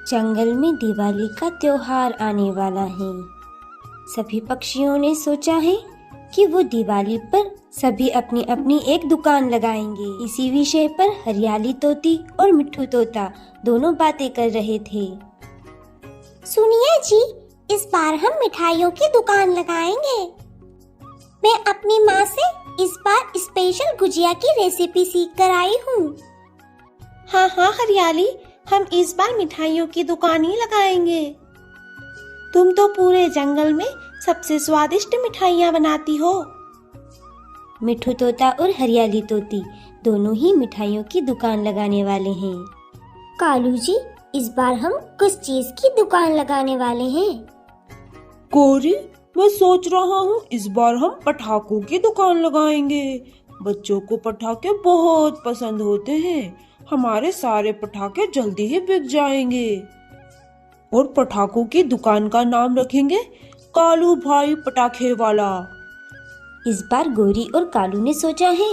जंगल में दिवाली का त्योहार आने वाला है। सभी पक्षियों ने सोचा है कि वो दिवाली पर सभी अपनी अपनी एक दुकान लगाएंगे। इसी विषय पर हरियाली तोती और मिट्ठू तोता दोनों बातें कर रहे थे। सुनिए जी, इस बार हम मिठाइयों की दुकान लगाएंगे। मैं अपनी माँ से इस बार स्पेशल गुजिया की रेसिपी सीख कर आई हूँ। हाँ हाँ हरियाली, हम इस बार मिठाइयों की दुकान ही लगाएंगे। तुम तो पूरे जंगल में सबसे स्वादिष्ट मिठाइयाँ बनाती हो। मिट्ठू तोता और हरियाली तोती दोनों ही मिठाइयों की दुकान लगाने वाले हैं। कालू जी, इस बार हम किस चीज की दुकान लगाने वाले हैं? गौरी, मैं सोच रहा हूँ इस बार हम पटाखों की दुकान लगाएंगे। बच्चों को पटाखे बहुत पसंद होते हैं। हमारे सारे पटाखे जल्दी ही बिक जाएंगे। और पटाखों की दुकान का नाम रखेंगे कालू भाई पटाखे वाला। इस बार गौरी और कालू ने सोचा है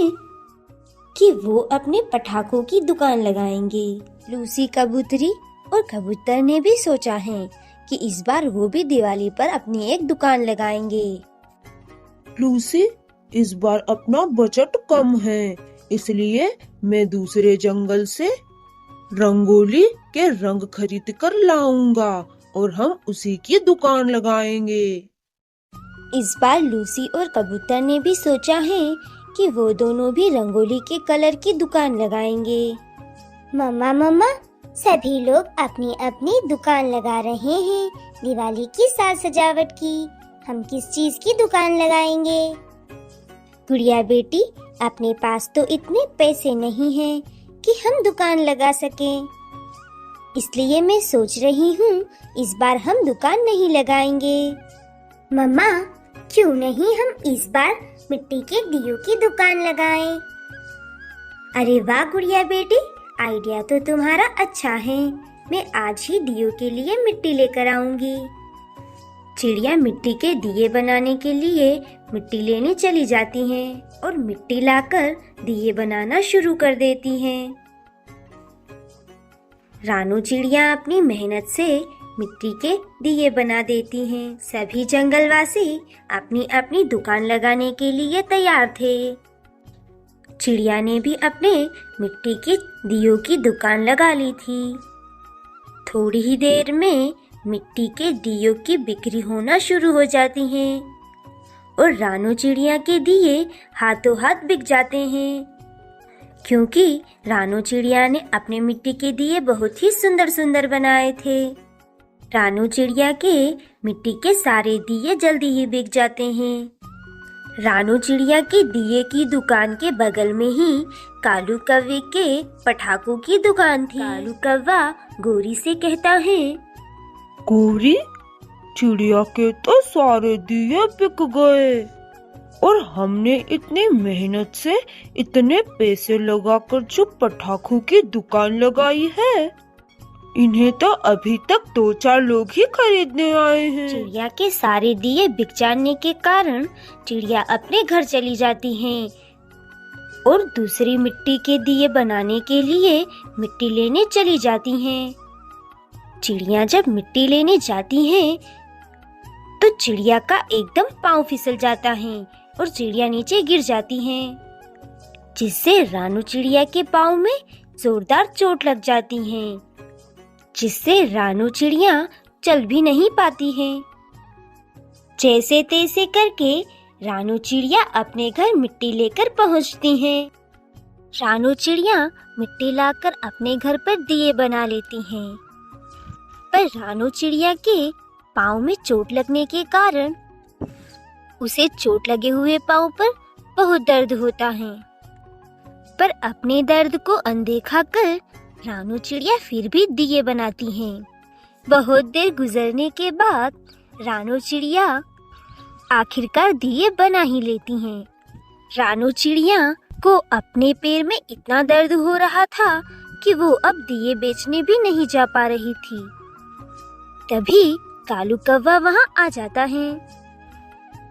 कि वो अपने पटाखों की दुकान लगाएंगे। लूसी कबूतरी और कबूतर ने भी सोचा है कि इस बार वो भी दिवाली पर अपनी एक दुकान लगाएंगे। लूसी, इस बार अपना बजट कम है, इसलिए मैं दूसरे जंगल से रंगोली के रंग खरीद कर लाऊंगा और हम उसी की दुकान लगाएंगे। इस बार लूसी और कबूतर ने भी सोचा है कि वो दोनों भी रंगोली के कलर की दुकान लगाएंगे। मम्मा, सभी लोग अपनी अपनी दुकान लगा रहे हैं दिवाली की साज सजावट की। हम किस चीज की दुकान लगाएंगे? गुड़िया बेटी, अपने पास तो इतने पैसे नहीं हैं कि हम दुकान लगा सकें। इसलिए मैं सोच रही हूँ इस बार हम दुकान नहीं लगाएंगे। मम्मा, क्यों नहीं हम इस बार मिट्टी के दियों की दुकान लगाएं? अरे वाह गुड़िया बेटी, आइडिया तो तुम्हारा अच्छा है। मैं आज ही दियों के लिए मिट्टी लेकर आऊंगी। चिड़िया मिट्टी के दिए बनाने के लिए मिट्टी लेने चली जाती हैं और मिट्टी लाकर दिए बनाना शुरू कर देती हैं। रानू चिड़िया अपनी मेहनत से मिट्टी के दिए बना देती हैं। सभी जंगलवासी अपनी अपनी दुकान लगाने के लिए तैयार थे। चिड़िया ने भी अपने मिट्टी के दियों की दुकान लगा ली थी। थोड़ी ही देर में मिट्टी के दियों की बिक्री होना शुरू हो जाती है और रानू चिड़िया के दिए हाथों हाथ बिक जाते हैं, क्योंकि रानू चिड़िया ने अपने मिट्टी के दिए बहुत ही सुंदर सुंदर बनाए थे। रानू चिड़िया के मिट्टी के सारे दिए जल्दी ही बिक जाते हैं। रानू चिड़िया के दिए की दुकान के बगल में ही कालू कौवे के पटाखों की दुकान थी। कालू कौवा गौरी से कहता है, गौरी, चिड़िया के तो सारे दिए बिक गए और हमने इतनी मेहनत से इतने पैसे लगाकर जो पटाखों की दुकान लगाई है, इन्हें तो अभी तक 2-4 लोग ही खरीदने आए हैं। चिड़िया के सारे दिए बिक जाने के कारण चिड़िया अपने घर चली जाती हैं और दूसरी मिट्टी के दिए बनाने के लिए मिट्टी लेने चली जाती हैं। चिड़िया जब मिट्टी लेने जाती हैं तो चिड़िया का एकदम पाँव फिसल जाता है और चिड़िया नीचे गिर जाती है, जिससे रानू चिड़िया के पाँव में जोरदार चोट लग जाती है, जिससे रानू चिड़िया चल भी नहीं पाती है। जैसे तैसे करके रानू चिड़िया अपने घर मिट्टी लेकर पहुंचती है। रानू चिड़िया मिट्टी लाकर अपने घर पर दिए बना लेती हैं, पर रानू चिड़िया के पाँव में चोट लगने के कारण उसे चोट लगे हुए पाँव पर बहुत दर्द होता है। पर अपने दर्द को अनदेखा कर रानू चिड़िया फिर भी दिए बनाती हैं। बहुत देर गुजरने के बाद रानू चिड़िया आखिरकार दिए बना ही लेती हैं। रानू चिड़िया को अपने पैर में इतना दर्द हो रहा था कि वो अब दिए बेचने भी नहीं जा पा रही थी। तभी कालू कौवा वहाँ आ जाता है।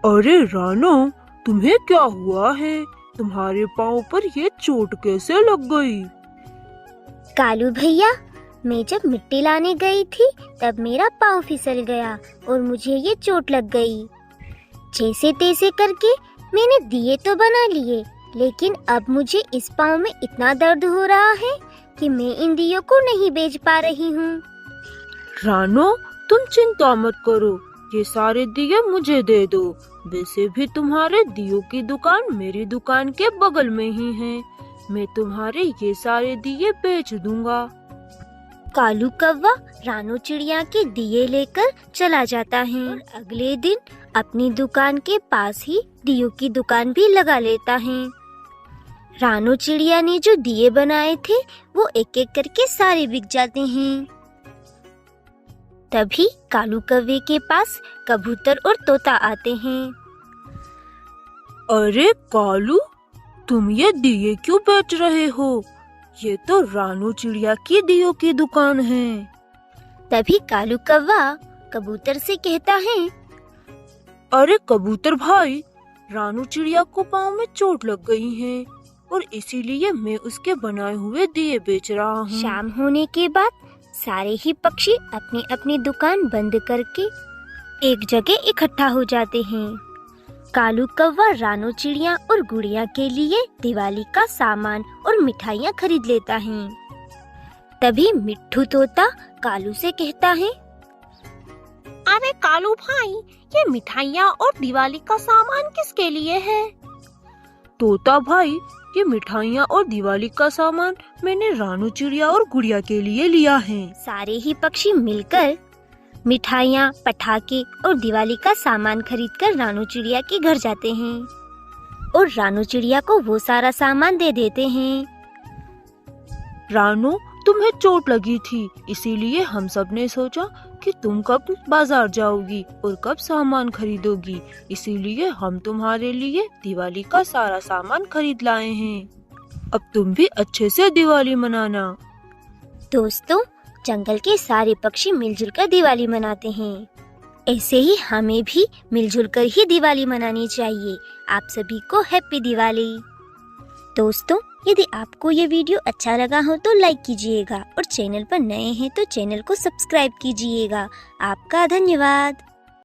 अरे रानू, तुम्हें क्या हुआ है? तुम्हारे पाँव पर ये चोट कैसे लग गई? कालू भैया, मैं जब मिट्टी लाने गई थी तब मेरा पाँव फिसल गया और मुझे ये चोट लग गई। जैसे तैसे करके मैंने दिए तो बना लिए, लेकिन अब मुझे इस पाँव में इतना दर्द हो रहा है कि मैं इन दियों को नहीं बेच पा रही हूँ। रानो, तुम चिंता मत करो, ये सारे दिए मुझे दे दो। वैसे भी तुम्हारे दियों की दुकान मेरी दुकान के बगल में ही है। मैं तुम्हारे ये सारे दिए बेच दूंगा। कालू कौवा रानो चिड़िया के दिए लेकर चला जाता है और अगले दिन अपनी दुकान के पास ही दियों की दुकान भी लगा लेता है। रानो चिड़िया ने जो दिए बनाए थे वो एक एक करके सारे बिक जाते हैं। तभी कालू कौवे के पास कबूतर और तोता आते हैं। अरे कालू, तुम ये दिए क्यों बेच रहे हो? ये तो रानो चिड़िया की दियों की दुकान है। तभी कालू कौवा कबूतर से कहता है, अरे कबूतर भाई, रानो चिड़िया को पाँव में चोट लग गई है और इसीलिए मैं उसके बनाए हुए दिए बेच रहा हूँ। शाम होने के बाद सारे ही पक्षी अपनी अपनी दुकान बंद करके एक जगह इकट्ठा हो जाते हैं। कालू कौवा रानो चिड़िया और गुड़िया के लिए दिवाली का सामान और मिठाइयाँ खरीद लेता है। तभी मिट्ठू तोता कालू से कहता है, अरे कालू भाई, ये मिठाइयाँ और दिवाली का सामान किसके लिए है? तोता भाई, ये मिठाइयाँ और दिवाली का सामान मैंने रानो चिड़िया और गुड़िया के लिए लिया है। सारे ही पक्षी मिलकर मिठाइयाँ, पटाखे और दिवाली का सामान खरीदकर रानो चिड़िया के घर जाते हैं और रानो चिड़िया को वो सारा सामान दे देते हैं। रानो, तुम्हें चोट लगी थी, इसीलिए हम सब ने सोचा कि तुम कब बाजार जाओगी और कब सामान खरीदोगी, इसीलिए हम तुम्हारे लिए दिवाली का सारा सामान खरीद लाए हैं। अब तुम भी अच्छे से दिवाली मनाना। दोस्तों, जंगल के सारे पक्षी मिलजुल कर दिवाली मनाते हैं। ऐसे ही हमें भी मिलजुल कर ही दिवाली मनानी चाहिए। आप सभी को हैप्पी दिवाली। दोस्तों, यदि आपको ये वीडियो अच्छा लगा हो तो लाइक कीजिएगा और चैनल पर नए हैं तो चैनल को सब्सक्राइब कीजिएगा। आपका धन्यवाद।